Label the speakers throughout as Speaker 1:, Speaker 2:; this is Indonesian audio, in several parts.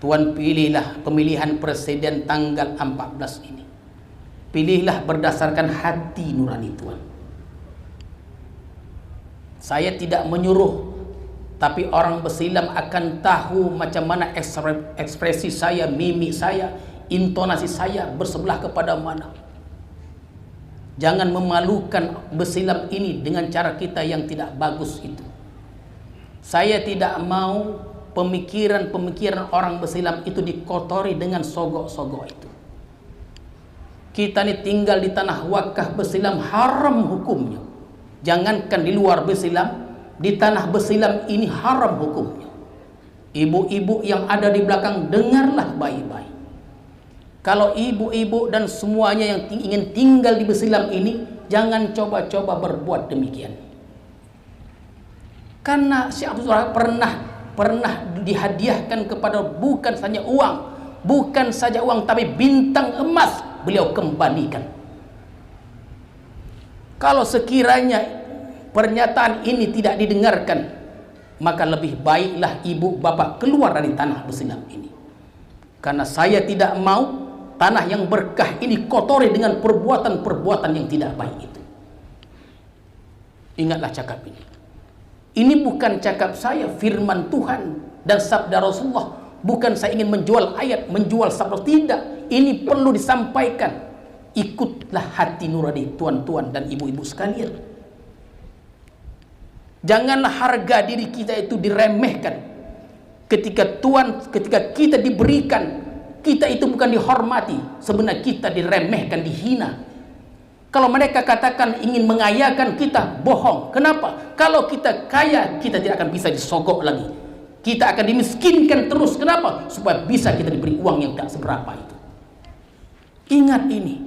Speaker 1: Tuan pilihlah pemilihan presiden tanggal 14 ini. Pilihlah berdasarkan hati nurani Tuan. Saya tidak menyuruh, tapi orang bersilam akan tahu macam mana ekspresi saya, mimik saya, intonasi saya bersebelah kepada mana. Jangan memalukan bersilam ini dengan cara kita yang tidak bagus itu. Saya tidak mau pemikiran-pemikiran orang bersilam itu dikotori dengan sogok-sogok itu. Kita ini tinggal di tanah wakaf bersilam, haram hukumnya. Jangankan di luar bersilam, di tanah bersilam ini haram hukumnya. Ibu-ibu yang ada di belakang, dengarlah baik-baik. Kalau ibu-ibu dan semuanya yang ingin tinggal di bersilam ini, jangan coba-coba berbuat demikian. Karena Syekh Abdul Wahab pernah dihadiahkan kepada bukan saja uang, tapi bintang emas beliau kembalikan. Kalau sekiranya pernyataan ini tidak didengarkan, maka lebih baiklah ibu bapak keluar dari tanah bersilam ini. Karena saya tidak mau tanah yang berkah ini kotori dengan perbuatan-perbuatan yang tidak baik itu. Ingatlah cakap ini. Ini bukan cakap saya, firman Tuhan dan sabda Rasulullah. Bukan saya ingin menjual ayat, menjual sabda, tidak. Ini perlu disampaikan. Ikutlah hati nurani tuan-tuan dan ibu-ibu sekalian. Janganlah harga diri kita itu diremehkan. Ketika kita diberikan, kita itu bukan dihormati, sebenarnya kita diremehkan, dihina. Kalau mereka katakan ingin mengayakan kita, bohong. Kenapa? Kalau kita kaya, kita tidak akan bisa disogok lagi. Kita akan dimiskinkan terus. Kenapa? Supaya bisa kita diberi uang yang tak seberapa itu. Ingat ini.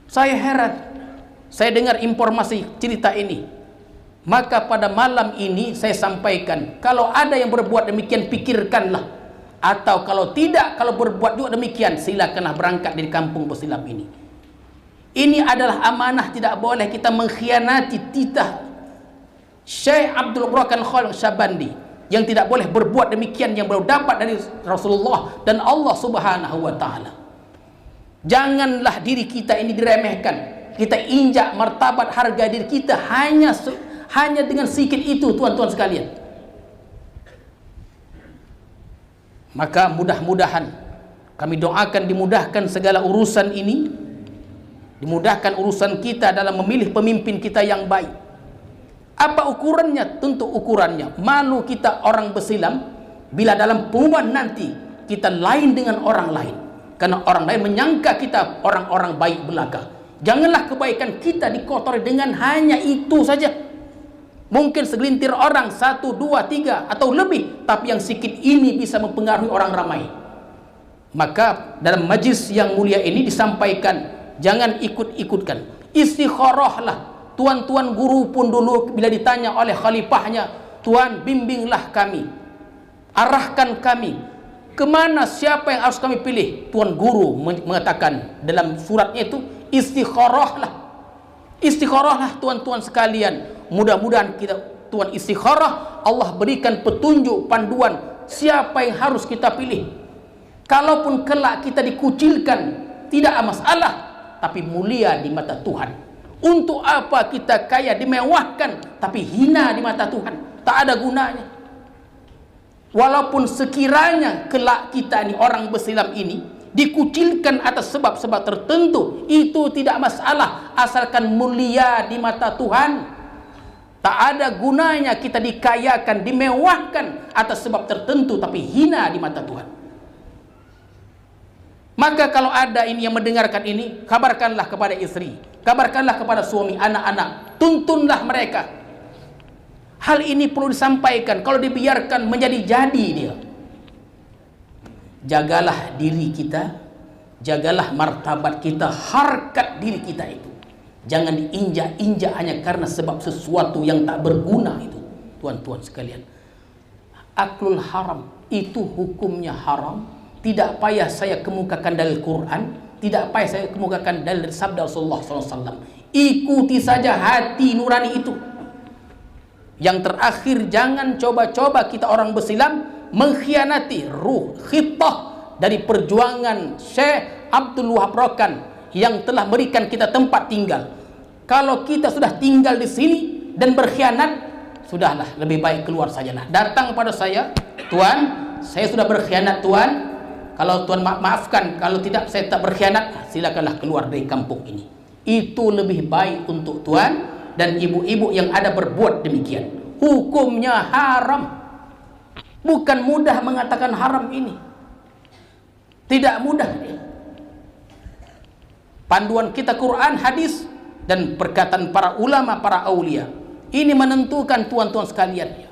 Speaker 1: Saya heran. Saya dengar informasi cerita ini. Maka pada malam ini saya sampaikan, kalau ada yang berbuat demikian, pikirkanlah. Atau kalau tidak, kalau berbuat juga demikian, silakanlah berangkat dari kampung bersilam ini. Ini adalah amanah, tidak boleh kita mengkhianati titah Syekh Abdul Burakan Khalil Syabandi, yang tidak boleh berbuat demikian yang baru dapat dari Rasulullah dan Allah Subhanahu wa taala. Janganlah diri kita ini diremehkan. Kita injak martabat harga diri kita hanya dengan sedikit itu, tuan-tuan sekalian. Maka mudah-mudahan kami doakan dimudahkan segala urusan ini, dimudahkan urusan kita dalam memilih pemimpin kita yang baik. Apa ukurannya? Tentu ukurannya malu kita orang bersilam bila dalam pengumuman nanti kita lain dengan orang lain, karena orang lain menyangka kita orang-orang baik belaka. Janganlah kebaikan kita dikotori dengan hanya itu saja. Mungkin segelintir orang, 1, 2, 3 atau lebih, tapi yang sedikit ini bisa mempengaruhi orang ramai. Maka dalam majlis yang mulia ini disampaikan, jangan ikut-ikutkan. Istikharahlah. Tuan-tuan guru pun dulu bila ditanya oleh khalifahnya, Tuan bimbinglah kami, arahkan kami, kemana, siapa yang harus kami pilih? Tuan guru mengatakan dalam suratnya itu, istikharahlah. Istikharahlah tuan-tuan sekalian. Mudah-mudahan kita tuan istikharah, Allah berikan petunjuk, panduan siapa yang harus kita pilih. Kalaupun kelak kita dikucilkan, tidak masalah, tapi mulia di mata Tuhan. Untuk apa kita kaya, dimewahkan, tapi hina di mata Tuhan? Tak ada gunanya. Walaupun sekiranya kelak kita ini, orang bersilam ini, dikucilkan atas sebab-sebab tertentu, itu tidak masalah, asalkan mulia di mata Tuhan. Tak ada gunanya kita dikayakan, dimewahkan atas sebab tertentu, tapi hina di mata Tuhan. Maka kalau ada ini yang mendengarkan ini, kabarkanlah kepada istri, kabarkanlah kepada suami, anak-anak, tuntunlah mereka. Hal ini perlu disampaikan. Kalau dibiarkan menjadi-jadi dia. Jagalah diri kita, jagalah martabat kita, harkat diri kita itu. Jangan diinjak-injak hanya karena sebab sesuatu yang tak berguna itu. Tuan-tuan sekalian, aklul haram itu hukumnya haram. Tidak payah saya kemukakan dalil Quran, tidak payah saya kemukakan dalil sabda Rasulullah SAW. Ikuti saja hati nurani itu. Yang terakhir, jangan coba-coba kita orang bersilam mengkhianati ruh khitah dari perjuangan Syekh Abdul Wahab Rokan yang telah berikan kita tempat tinggal. Kalau kita sudah tinggal di sini dan berkhianat, sudahlah, lebih baik keluar saja. Nah, datang pada saya, Tuan, saya sudah berkhianat Tuan. Kalau Tuan maafkan, kalau tidak saya tak berkhianat, silakanlah keluar dari kampung ini. Itu lebih baik untuk Tuan dan ibu-ibu yang ada berbuat demikian. Hukumnya haram. Bukan mudah mengatakan haram ini. Tidak mudah. Panduan kita Quran, hadis, dan perkataan para ulama, para aulia. Ini menentukan tuan-tuan sekalian.